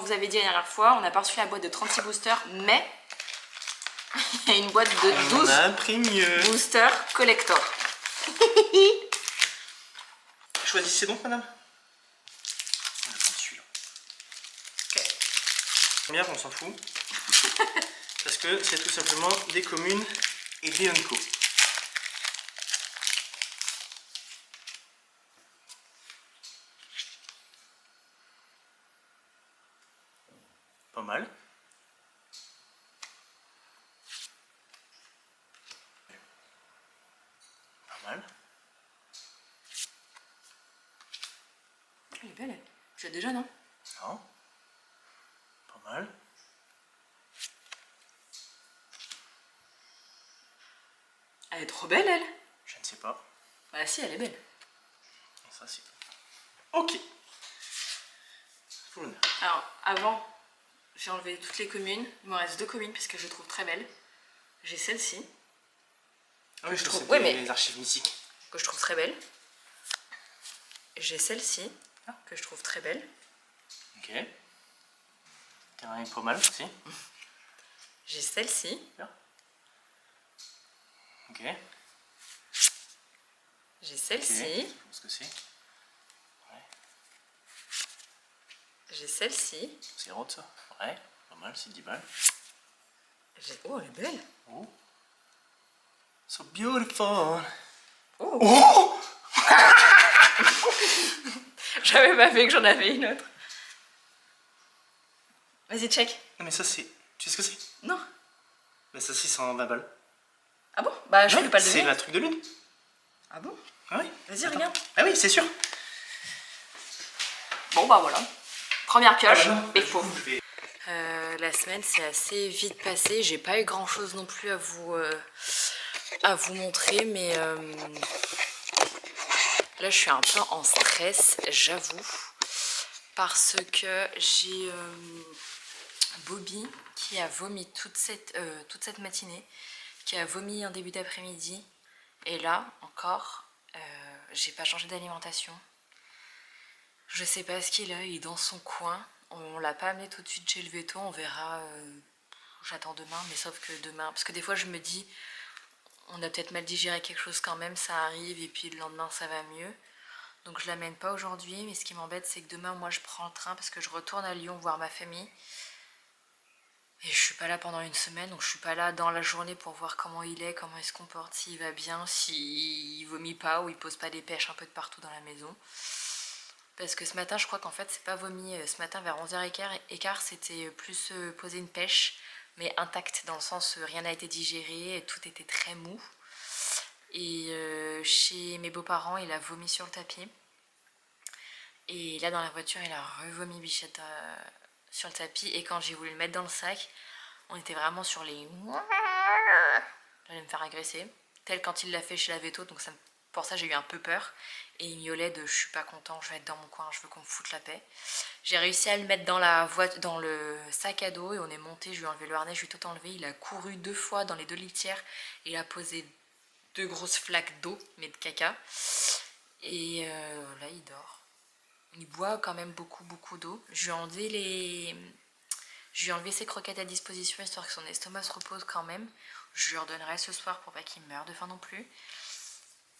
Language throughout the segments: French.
vous avez dit la dernière fois, on n'a pas reçu la boîte de 36 boosters, mais il y a une boîte de 12 boosters collector. Choisissez donc, madame. On va prendre celui-là. Ok. Première, on s'en fout. Parce que c'est tout simplement des communes et des Unco. Pas mal. Pas mal. Elle est belle, elle. J'ai déjà, non? Non. Pas mal. Elle est trop belle, elle. Je ne sais pas. Bah si, elle est belle. Ça, c'est... Ok. Pour l'honneur. Alors, avant, j'ai enlevé toutes les communes. Il me reste 2 communes parce que je les trouve très belles. J'ai celle-ci. Ah oui, je trouve ouais, mais... les archives mythiques. Que je trouve très belle. J'ai celle-ci, que je trouve très belle. Ok. Terrain pas mal aussi. J'ai celle-ci. Ok. J'ai celle-ci. Okay. Je pense que c'est. Ouais. J'ai celle-ci. C'est rond ça. Ouais, pas mal, c'est 10 balles. Oh, elle est belle. Oh. So beautiful. Oh, Oh. j'avais pas vu que j'en avais une autre. Vas-y, check. Non mais ça c'est... Tu sais ce que c'est? Non. Mais ça c'est 120 balles. Ah bon? Bah je peux pas le C'est deviner. la truc de lune. Ah bon? Ah oui. Vas-y, regarde. Ah oui, c'est sûr. Bon bah voilà. Première pioche, et faux. La semaine s'est assez vite passée. J'ai pas eu grand chose non plus à vous montrer, mais là je suis un peu en stress, j'avoue, parce que j'ai Bobby qui a vomi toute cette matinée, qui a vomi en début d'après-midi, et là encore j'ai pas changé d'alimentation. Je sais pas ce qu'il a, il est dans son coin. On l'a pas amené tout de suite chez le veto, on verra. J'attends demain, mais sauf que demain, parce que des fois je me dis on a peut-être mal digéré quelque chose quand même, ça arrive, et puis le lendemain ça va mieux. Donc je l'amène pas aujourd'hui, mais ce qui m'embête c'est que demain moi je prends le train parce que je retourne à Lyon voir ma famille. Et je suis pas là pendant une semaine, donc je suis pas là dans la journée pour voir comment il est, comment il se comporte, s'il va bien, s'il vomit pas ou il pose pas des pêches un peu de partout dans la maison. Parce que ce matin, je crois qu'en fait, c'est pas vomi. Ce matin, vers 11h15, c'était plus poser une pêche, mais intacte, dans le sens rien n'a été digéré, et tout était très mou. Et chez mes beaux-parents, il a vomi sur le tapis. Et là, dans la voiture, il a revomi Bichette sur le tapis. Et quand j'ai voulu le mettre dans le sac, on était vraiment sur les... J'allais me faire agresser. Tel quand il l'a fait chez la veto, donc ça me... Pour ça, j'ai eu un peu peur. Et il miaulait de « je suis pas content, je vais être dans mon coin, je veux qu'on me foute la paix ». J'ai réussi à le mettre dans dans le sac à dos et on est monté, je lui ai enlevé le harnais, je lui ai tout enlevé. Il a couru 2 fois dans les 2 litières et il a posé 2 grosses flaques d'eau, mais de caca. Et là, il dort. Il boit quand même beaucoup d'eau. Je lui ai enlevé ses croquettes à disposition, histoire que son estomac se repose quand même. Je lui redonnerai ce soir pour pas qu'il meure de faim non plus.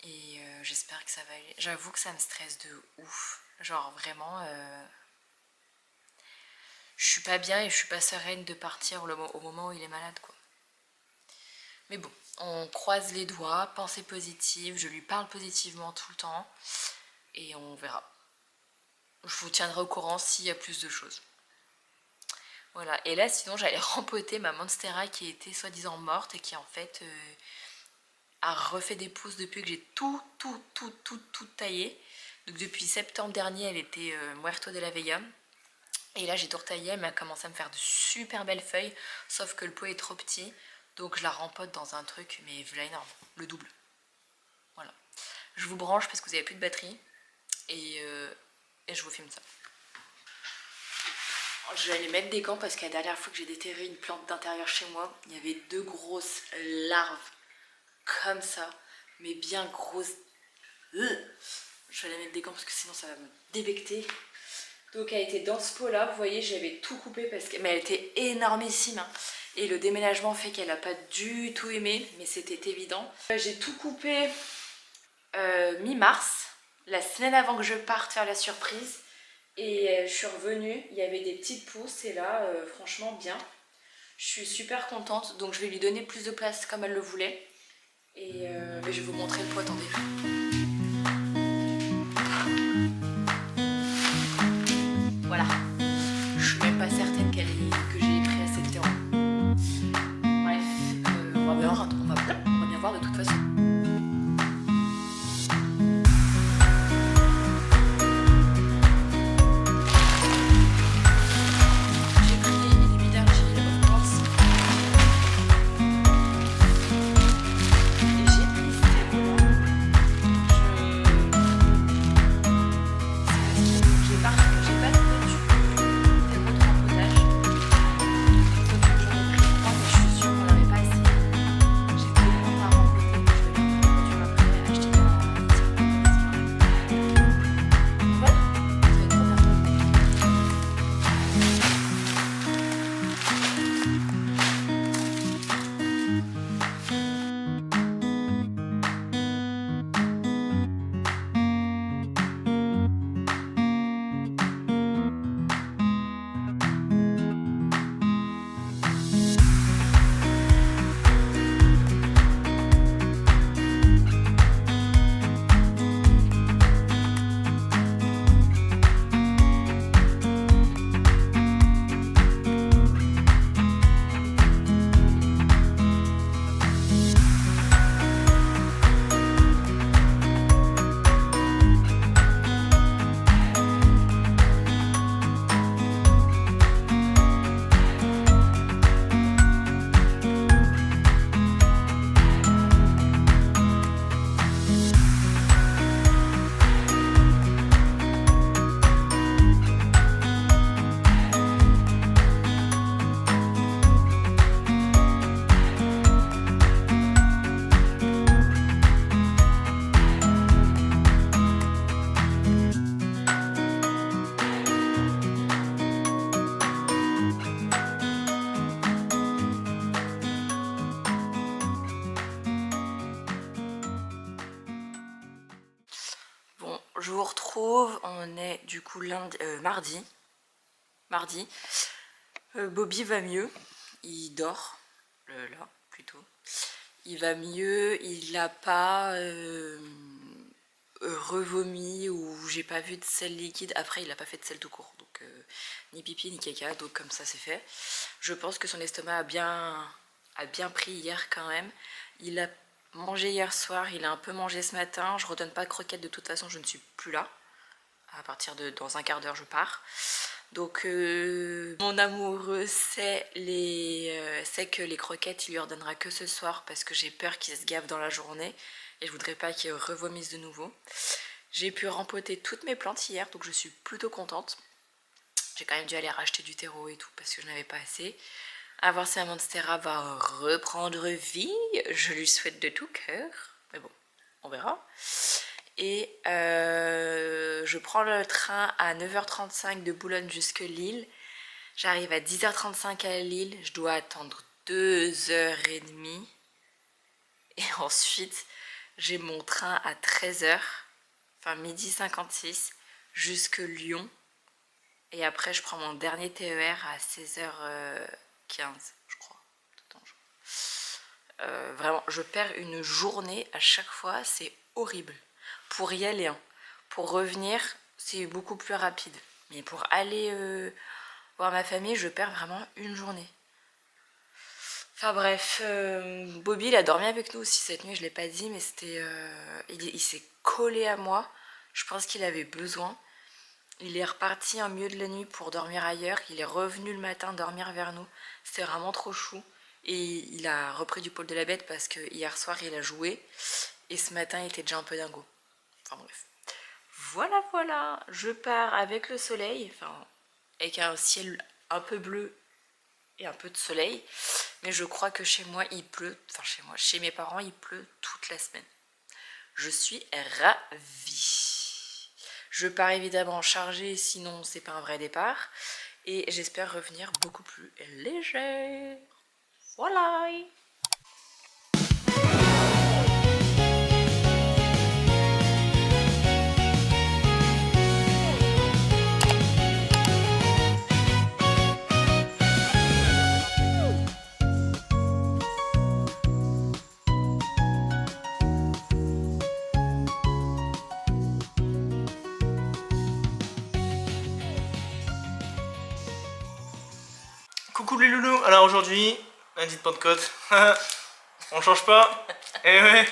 Et j'espère que ça va aller. J'avoue que ça me stresse de ouf. Genre vraiment, je suis pas bien et je suis pas sereine de partir au moment où il est malade, quoi. Mais bon, on croise les doigts, pensée positive, je lui parle positivement tout le temps. Et on verra. Je vous tiendrai au courant s'il y a plus de choses. Voilà, et là sinon j'allais rempoter ma Monstera qui était soi-disant morte et qui en fait... a refait des pousses depuis que j'ai tout taillé. Donc depuis septembre dernier, elle était muerto de la veilla. Et là, j'ai tout retaillé, elle m'a commencé à me faire de super belles feuilles, sauf que le pot est trop petit. Donc je la rempote dans un truc, mais voilà énorme, le double. Voilà. Je vous branche parce que vous n'avez plus de batterie. Et je vous filme ça. Je vais aller mettre des gants parce que la dernière fois que j'ai déterré une plante d'intérieur chez moi, il y avait 2 grosses larves comme ça, mais bien grosse. Je vais aller mettre des gants parce que sinon ça va me débecter. Donc elle était dans ce pot là, vous voyez j'avais tout coupé parce que... Mais elle était énormissime hein. Et le déménagement fait qu'elle n'a pas du tout aimé, mais c'était évident. J'ai tout coupé mi-mars, la semaine avant que je parte faire la surprise. Et je suis revenue, il y avait des petites pousses et là franchement bien. Je suis super contente, donc je vais lui donner plus de place comme elle le voulait. Et je vais vous montrer le pot, attendez. Voilà. Je suis même pas certaine que j'ai pris assez de terreau. Bref, on va bien voir de toute façon. Je vous retrouve, on est du coup mardi. Bobby va mieux, il dort, là plutôt. Il va mieux, il n'a pas revomi ou j'ai pas vu de sel liquide. Après il n'a pas fait de sel tout court, donc ni pipi ni caca, donc comme ça c'est fait. Je pense que son estomac a bien pris hier quand même. Il a mangé hier soir, il a un peu mangé ce matin. Je redonne pas de croquettes, de toute façon je ne suis plus là. À partir de dans un quart d'heure je pars. Donc mon amoureux sait que les croquettes il lui ordonnera que ce soir parce que j'ai peur qu'il se gave dans la journée et je voudrais pas qu'il revomisse de nouveau. J'ai pu rempoter toutes mes plantes hier, donc je suis plutôt contente. J'ai quand même dû aller racheter du terreau et tout parce que je n'avais pas assez. À voir si la Monstera va reprendre vie, je lui souhaite de tout cœur, mais bon, on verra. Et je prends le train à 9h35 de Boulogne jusque Lille. J'arrive à 10h35 à Lille, je dois attendre 2h30. Et ensuite, j'ai mon train à 13h, enfin midi 56, jusque Lyon. Et après, je prends mon dernier TER à 16h15, je crois. Vraiment, je perds une journée à chaque fois, c'est horrible. Pour y aller, hein. Pour revenir, c'est beaucoup plus rapide. Mais pour aller voir ma famille, je perds vraiment une journée. Enfin bref, Bobby il a dormi avec nous aussi cette nuit, je ne l'ai pas dit, mais c'était, il s'est collé à moi. Je pense qu'il avait besoin. Il est reparti en milieu de la nuit pour dormir ailleurs. Il est revenu le matin dormir vers nous. C'était vraiment trop chou. Et il a repris du poil de la bête parce que hier soir il a joué. Et ce matin il était déjà un peu dingo. Enfin bref. Voilà, voilà. Je pars avec le soleil. Enfin, avec un ciel un peu bleu et un peu de soleil. Mais je crois que chez moi il pleut. Enfin chez mes parents il pleut toute la semaine. Je suis ravie. Je pars évidemment chargée, sinon c'est pas un vrai départ. Et j'espère revenir beaucoup plus légère. Voilà. Coucou les loulous. Alors aujourd'hui, lundi de Pentecôte, on change pas. Eh ouais,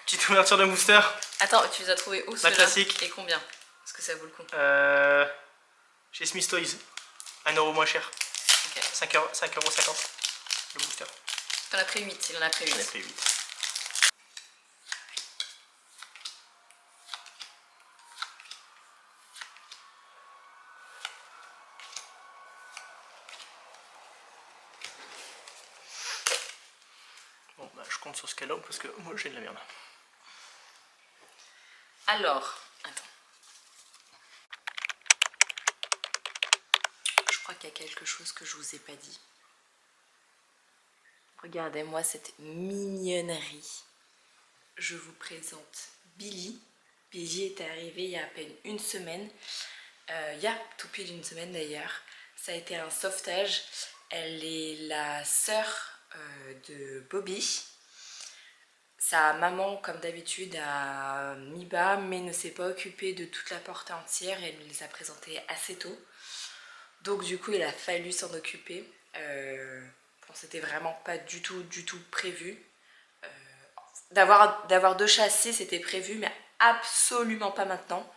petite ouverture de booster. Attends, tu les as trouvés où La ceux-là? classique. Et combien? Est-ce que ça vaut le coup? Chez Smith Toys, 1€ moins cher. Ok. 5,50€ le booster. T'en as pris 8, il en a pris 8. J'en ai pris 8. Bon bah je compte sur ce Scallop parce que moi j'ai de la merde. Alors, attends. Je crois qu'il y a quelque chose que je vous ai pas dit. Regardez-moi cette mignonnerie. Je vous présente Billy. Billy est arrivée il y a à peine une semaine. Il y a tout pile une semaine d'ailleurs. Ça a été un sauvetage. Elle est la sœur de Bobby. Sa maman, comme d'habitude, a mis bas, mais ne s'est pas occupée de toute la portée entière et elle les a présentées assez tôt. Donc du coup, il a fallu s'en occuper. Bon, c'était vraiment pas du tout prévu. D'avoir 2 chassis, c'était prévu, mais absolument pas maintenant.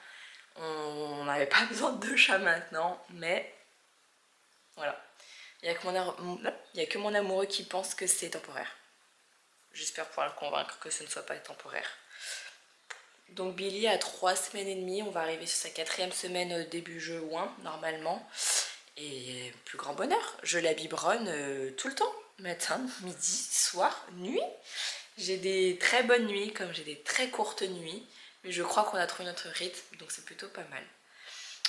On n'avait pas besoin de 2 chats maintenant, mais voilà. Il n'y a que mon amoureux qui pense que c'est temporaire. J'espère pouvoir le convaincre que ce ne soit pas temporaire. Donc Billy a 3 semaines et demie, on va arriver sur sa 4e semaine début juin normalement. Et plus grand bonheur, je la biberonne tout le temps, matin, midi, soir, nuit. J'ai des très bonnes nuits comme j'ai des très courtes nuits, mais je crois qu'on a trouvé notre rythme, donc c'est plutôt pas mal.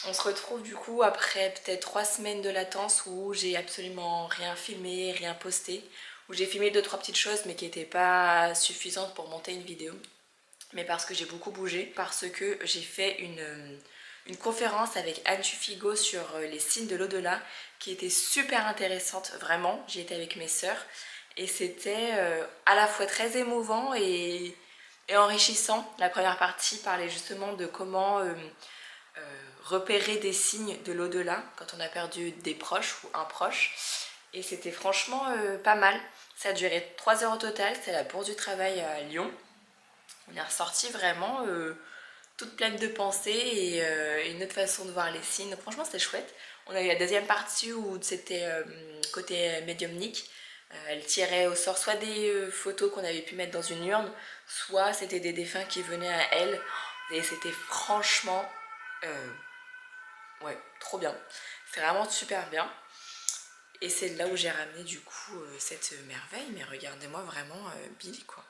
On se retrouve du coup après peut-être 3 semaines de latence où j'ai absolument rien filmé, rien posté, où j'ai filmé 2-3 petites choses mais qui n'étaient pas suffisantes pour monter une vidéo. Mais parce que j'ai beaucoup bougé, parce que j'ai fait une conférence avec Anne Tufigo sur les signes de l'au-delà qui était super intéressante, vraiment. J'y étais avec mes sœurs et c'était à la fois très émouvant et enrichissant. La première partie parlait justement de comment repérer des signes de l'au-delà quand on a perdu des proches ou un proche. Et c'était franchement pas mal. Ça a duré 3 heures au total, c'était la Bourse du Travail à Lyon. On est ressorti vraiment toute pleine de pensées et une autre façon de voir les signes. Donc franchement c'était chouette. On a eu la deuxième partie où c'était côté médiumnique. Elle tirait au sort soit des photos qu'on avait pu mettre dans une urne, soit c'était des défunts qui venaient à elle. Et c'était franchement ouais, trop bien. C'est vraiment super bien. Et c'est là où j'ai ramené du coup cette merveille. Mais regardez-moi vraiment Billy quoi.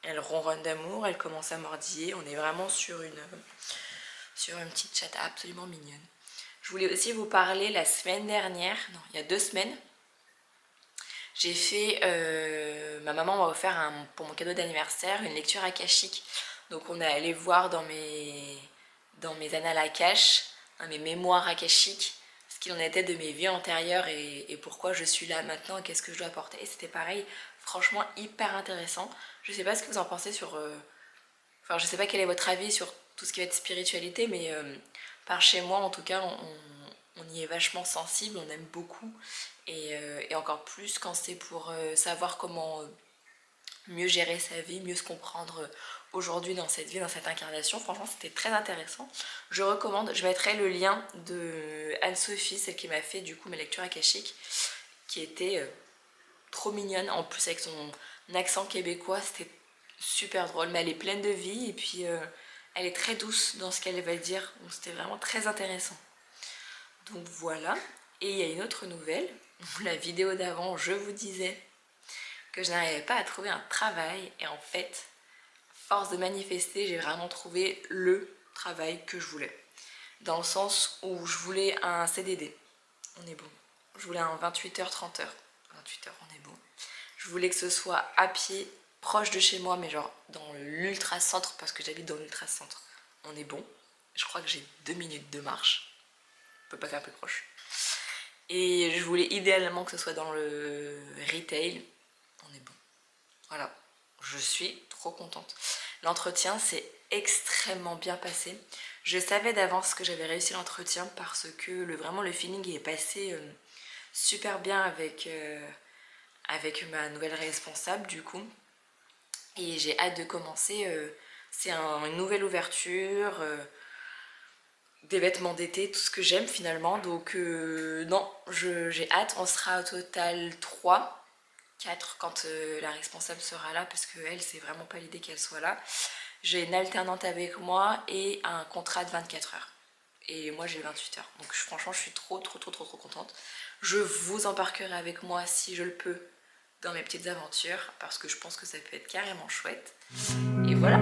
Elle ronronne d'amour, elle commence à mordiller. On est vraiment sur une petite chatte absolument mignonne. Je voulais aussi vous parler la semaine dernière, non, il y a 2 semaines. J'ai fait, ma maman m'a offert pour mon cadeau d'anniversaire une lecture akashique. Donc on est allé voir dans mes annales akash, dans mes mémoires akashiques, ce qu'il en était de mes vies antérieures et pourquoi je suis là maintenant et qu'est-ce que je dois apporter. Et c'était pareil, franchement hyper intéressant. Je sais pas ce que vous en pensez sur... Enfin, je sais pas quel est votre avis sur tout ce qui va être spiritualité, mais par chez moi en tout cas, on y est vachement sensible, on aime beaucoup. Et encore plus quand c'est pour savoir comment mieux gérer sa vie, mieux se comprendre aujourd'hui dans cette vie, dans cette incarnation. Franchement, c'était très intéressant. Je recommande, je mettrai le lien de Anne-Sophie, celle qui m'a fait du coup mes lectures akashiques, qui était trop mignonne. En plus, avec son accent québécois, c'était super drôle. Mais elle est pleine de vie et puis elle est très douce dans ce qu'elle va dire. Donc c'était vraiment très intéressant. Donc voilà. Et il y a une autre nouvelle. La vidéo d'avant, je vous disais que je n'arrivais pas à trouver un travail. Et en fait, force de manifester, j'ai vraiment trouvé le travail que je voulais. Dans le sens où je voulais un CDD, on est bon. Je voulais un 28h, 30h. 28h, on est bon. Je voulais que ce soit à pied, proche de chez moi, mais genre dans l'ultra-centre, parce que j'habite dans l'ultra-centre. On est bon. Je crois que j'ai 2 minutes de marche. On peut pas faire plus proche. Et je voulais idéalement que ce soit dans le retail. On est bon. Voilà. Je suis trop contente. L'entretien s'est extrêmement bien passé. Je savais d'avance que j'avais réussi l'entretien parce que vraiment le feeling est passé super bien avec ma nouvelle responsable du coup. Et j'ai hâte de commencer. C'est une nouvelle ouverture, des vêtements d'été, tout ce que j'aime finalement. Donc non, j'ai hâte. On sera au total 3, 4 quand la responsable sera là parce qu'elle, c'est vraiment pas l'idée qu'elle soit là. J'ai une alternante avec moi et un contrat de 24 heures. Et moi j'ai 28 heures. Donc franchement je suis trop contente. Je vous embarquerai avec moi si je le peux dans mes petites aventures parce que je pense que ça peut être carrément chouette. Et voilà.